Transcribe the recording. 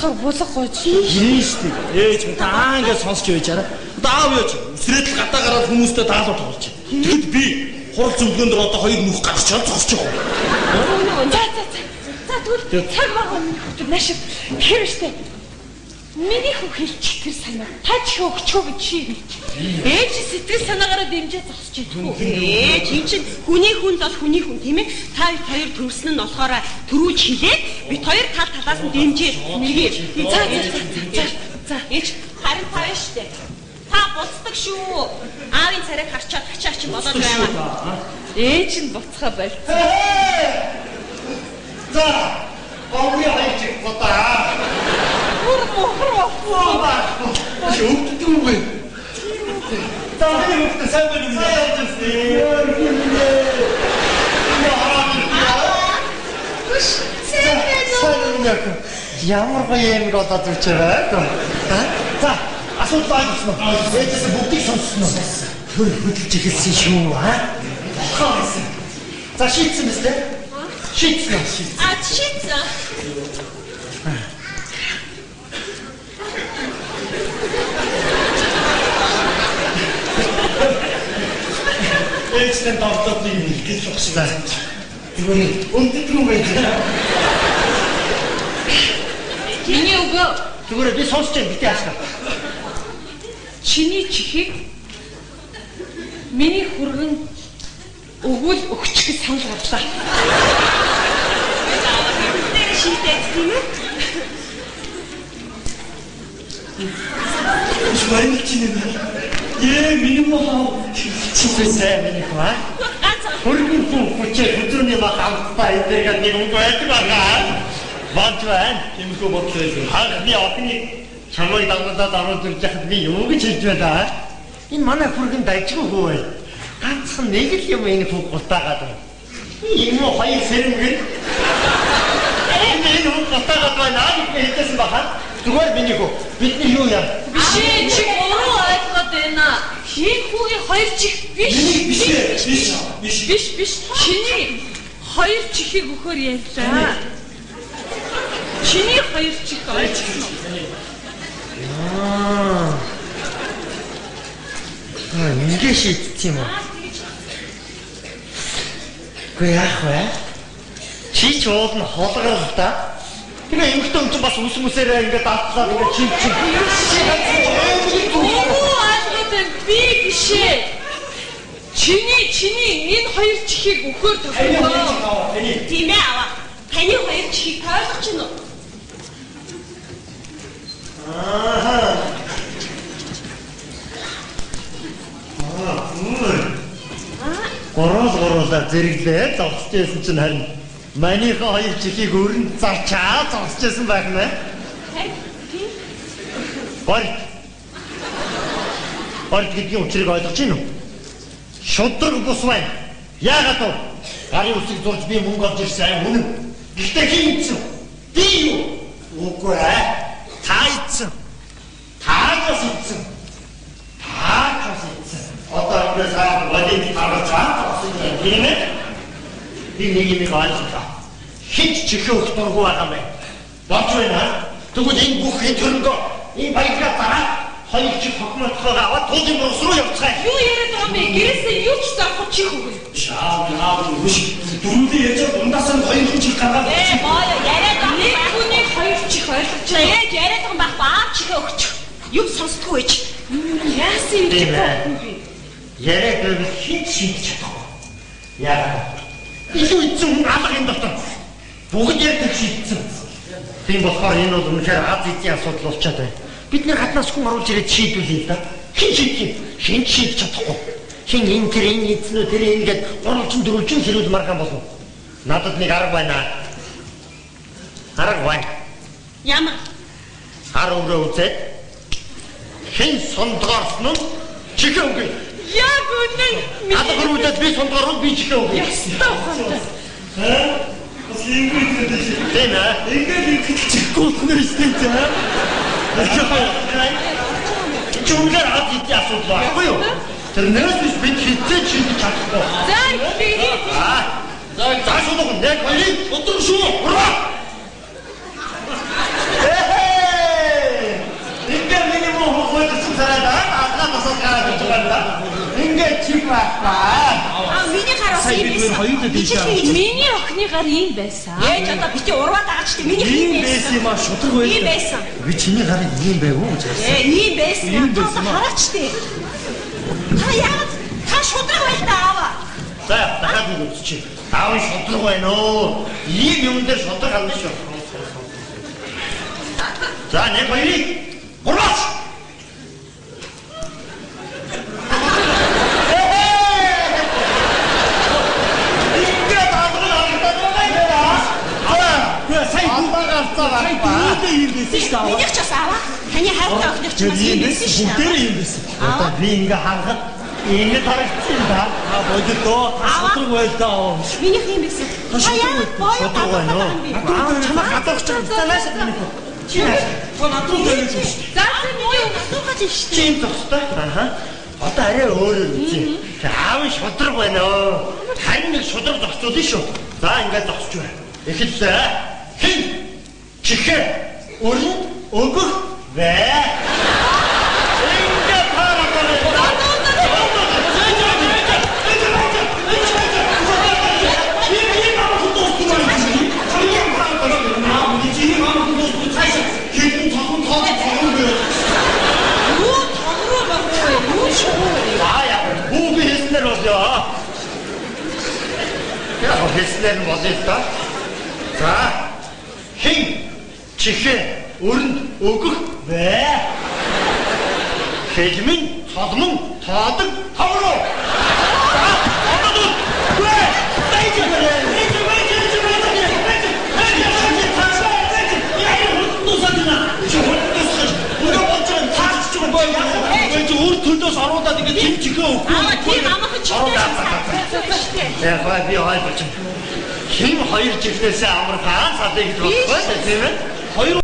болохоор булах гойч. Ийм шүү дээ. Ээж минь таа ингэ сонсч байжаараа. Даав яач. Үсрээд л гадаа гараад хүмүүстэй таалууд тоглож. Тэгэд би хурал зөвлгөөн дээр одоо хоёр нүх гаргачаад зогсож байгаа. За тэгвэл цаг байгаа хүмүүс нааш хэр штэ. Миний хүү хэлчих тэр санаа. Та ч өгчөө гэж шийдэж. Ээж сэтгэл санаагаараа дэмжиж зогсож идэх. Ээж энэ чинь хүний хүн бол хүний хүн тийм ээ. Та хоёр төрсөн нь болохоор төрүүлж хилээд бид хоёр тал талаас нь дэмжиж нэгээ. За ээж харин тавь штэ. Та буцдаг шүү. Аавын царайг харчаад хачаач болоод байгаа. Ээж нь буцхаа болцсон. За Омри хайж бодаа. Шүүгдүүгээ. Таны хөтө сайн байна уу? Ямар гоё юм болоод ирж байгаа. За асуудал ойлгосноо. Ээжээс бүгдийг сонссноо. Хөдөлж эхэлсэн шүү. За шийдсэн биз дээ? Шийдсэн. Шийдсэн. Ээжтэй давтаад нэг хэлж өгсөн. Тэгвэл өндөд юм байна. Миний өгөө. Тэгвэл би сонсч байгаа битээ хаашаа. Чиний чихийг миний хүргэн өгвөл өгч гэж санал гарлаа. Тэр шийдэж тийм үү? Швайны чинь миний мохоо чивсээ миний хаа. Хүргэн хүчээ өдрөний мах амттай эдгээр нэг өнгө байдаг аа. Баатван юмгүй бодлоо. Хагны опны чамайг даваад ирж яхад би юу гэж хэлж байна. Энэ манай хүргэн дайчгүй хөө. Ганцхан нэг л юм энэ фуг гутаагаад байна. Энэ хоёр сэрэмгэн. Энэ гутаагаад байна. Хэдсэн баха. Зүгээр миний хөө. Бидний юу яа? Биш чи буруу ойлгоод байна. Хин хүүгийн хоёр чих биш. Чиний хоёр чихийг өгөхөр ярьлаа. Чиний хоёр чих ойлгосон. Ингээ шийдчих юм уу? Гэхдээ яах вэ? Чи ч уул нь холгорол та. Тэгээ эмхтэн ч бас ус мүсээрээ ингээ дадлаад ингээ чимчих. Би бишээ. Чиний энэ хоёр чихийг өгөхөр төлөвлөө. Тийм ээ аваа. Таны хоёр чихийг тойлох чинь үү? Гороолаа зэрэглээ зогсож байсан чинь харин манийхаа хоёр чихийг өрн зарчаа зогсож байсан байх нэ. Орд гэдгийн учрыг ойлгож байна уу? Шудраг бус байна. Яагаад вэ? Гарын үсэг зурж би мөнгө олж ирсэн үнэн. Гэхдээ хийцэн. Би юу? Үгүй ээ. Та ийцэн. Таагаас ийцэн. Одоо энэ сар валид таргаж байгаа юм ээ. Би нэг юм ойлгосон. Хинч чихээ өгөх дургүй байгаа юм. Болж байна. Тэгвэл энэ бүх хэд хөрөнгө энэ баялгаа дараа хоёр чих хогмолтгоо аваад туулын бус руу явцгаая. Юу яриад байгаа юм бэ? Гэрээсээ юу ч заахгүй чих өгөл. Шаа үгүй. Дөрөвдөө ярьж дундаас нь хоёр чих гаргаад. Боё яриад байгаа. Нэг хүний хоёр чих ойлгож байгаа. Яриад байгаа байх баа чихээ өгч. Юу сонсдгүй ээж. Яасан юм бэ? Яриад байвал хинч шийдэж чадахгүй. Яагаад? Илүү эзэн алга юм дотор. Бүгд ярьдаг шийдсэн. Тийм болохоор энэ бол үнэхээр аз эзэн асуудал болчиход байна. Бид нэр хатнаас хүн оруулж ирээд шийдүүлээ л да. Хин шийдэх юм? Хин шийдэж чадахгүй. Хин энэ тэр энэ эзнөө тэр ингээд гурвалжин дөрвөлжин хэрүүл маргаан болно. Надад нэг арга байна. Арга байна. Ямар? Хараа үзээд хин сондгоорсон нь чихээ үгүй. Яг үнэн. Адгаар үлдээд би сондгоор би чихээ үгүй. Ястаа ухаантай. Бас ингэ гэдэг. Тийм ээ. Ингээд чихгүй нэр истэнтэй. Чүнгээр аз идэх асуудал байхгүй юу? Тэрнээс биш бид хитээ шийдэж чадахгүй. За би зааш нэг хоёрыг өдөр шүү. Ураа. асар гараад байна. Ингээд чиг байхгүй. Миний гар бас ийм байсан. Хоёр дэд шээ. Миний охины гар ийм байсан. Ээж одоо бити урваа дагаад ч тийм миний Ийм ийм байсан юм аа шудраг байл. ийм байсан. Би чиний гарыг ийм байв уу гэж хэлсэн. Ийм байсан. Ийм байсан юм аа. Хараач тий. Та яагаад та шудраг байл та аава. За дахиад нэг үзчих. Аав нь шудраг байна уу? Ийм юм дээр шудраг ална шүү. За нэг хоёрыг ураач. Миний ч бас аваа. Таны хайртай охиныг ч бас ийм байсан шүү. Бүгдээр ийм байсан. Одоо би ингээ хангад ингэ тарагдсан да. Аа бодит доо шудраг байл даа. Минийх ийм байсан. Та яагаад боёо шудраг байна уу? Аа чамаа гадуур ч юм. Цаанаас минийх. Чи надад гэж шүү. За миний асуугаад байна шүү. Чим зогстой. Аха. Одоо арай өөрөөр үзье. Аав нь шудраг байна уу? Харин нэг шудраг зогсуулна шүү. За ингээд зогсож байна. Эхэллээ. Хин чихээ өрн өгөх вэ? Ингээд хараад байна. Хэслэр болъё та. За. Хин чихээ өрөнд өгөх вэ? Хэлмэн цолмон таадаг тавруу. Одоо вэ? Өөр төлөөс оруулаад ингэ тийм чихээ өгөх. Аа тийм амархан чихээ. Яг би ойлгож байна. Хин хоёр чихнээсээ амар хаан цалыг гэж бодсон тийм ээ. Хоёр